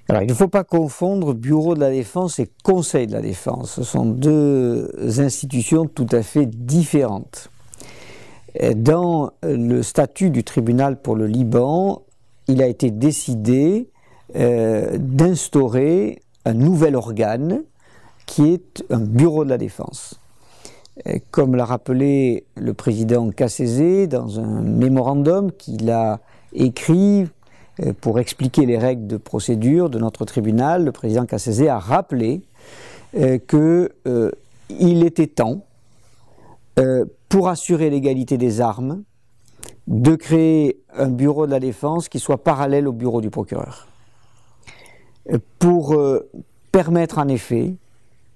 Alors, il ne faut pas confondre Bureau de la Défense et Conseil de la Défense. Ce sont deux institutions tout à fait différentes. Dans le statut du tribunal pour le Liban, il a été décidé d'instaurer un nouvel organe qui est un Bureau de la Défense. Comme l'a rappelé le président Kassese dans un mémorandum qu'il a écrit pour expliquer les règles de procédure de notre tribunal, le président Kassese a rappelé qu'il était temps, pour assurer l'égalité des armes, de créer un bureau de la défense qui soit parallèle au bureau du procureur. Pour permettre en effet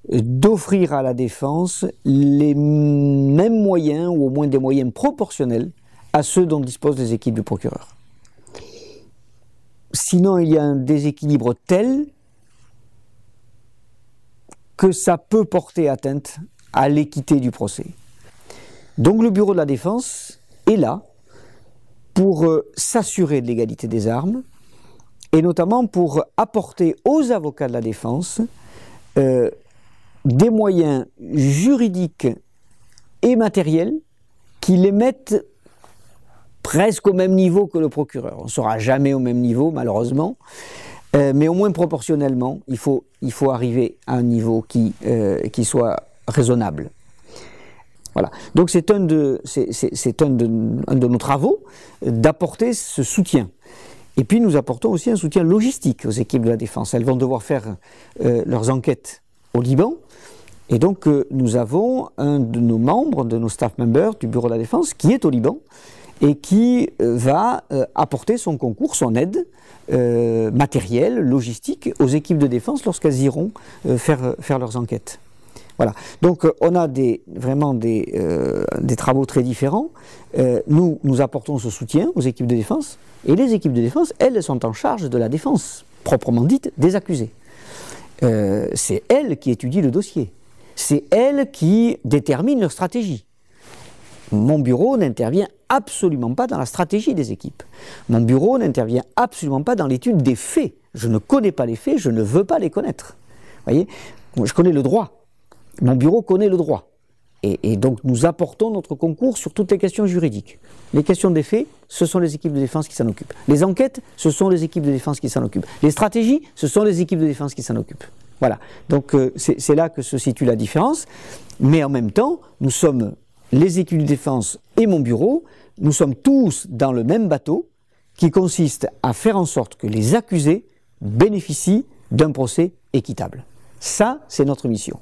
d'offrir à la défense les mêmes moyens, ou au moins des moyens proportionnels à ceux dont disposent les équipes du procureur. Sinon, il y a un déséquilibre tel que ça peut porter atteinte à l'équité du procès. Donc le bureau de la défense est là pour s'assurer de l'égalité des armes et notamment pour apporter aux avocats de la défense des moyens juridiques et matériels qui les mettent presque au même niveau que le procureur. On ne sera jamais au même niveau, malheureusement, mais au moins proportionnellement, il faut arriver à un niveau qui soit raisonnable. Voilà. Donc c'est un de nos travaux d'apporter ce soutien. Et puis nous apportons aussi un soutien logistique aux équipes de la défense. Elles vont devoir faire leurs enquêtes au Liban. Et donc nous avons un de nos membres, de nos staff members du Bureau de la Défense qui est au Liban et qui va apporter son concours, son aide matérielle, logistique aux équipes de défense lorsqu'elles iront faire leurs enquêtes. Voilà. Donc on a vraiment des travaux très différents. Nous apportons ce soutien aux équipes de défense et les équipes de défense, elles sont en charge de la défense, proprement dite, des accusés. C'est elles qui étudient le dossier. C'est elles qui déterminent leur stratégie. Mon bureau n'intervient absolument pas dans la stratégie des équipes. Mon bureau n'intervient absolument pas dans l'étude des faits. Je ne connais pas les faits, je ne veux pas les connaître. Vous voyez, je connais le droit. Mon bureau connaît le droit. Et donc nous apportons notre concours sur toutes les questions juridiques. Les questions des faits, ce sont les équipes de défense qui s'en occupent. Les enquêtes, ce sont les équipes de défense qui s'en occupent. Les stratégies, ce sont les équipes de défense qui s'en occupent. Voilà. Donc c'est là que se situe la différence. Mais en même temps, nous sommes les équipes de défense et mon bureau, nous sommes tous dans le même bateau qui consiste à faire en sorte que les accusés bénéficient d'un procès équitable. Ça, c'est notre mission.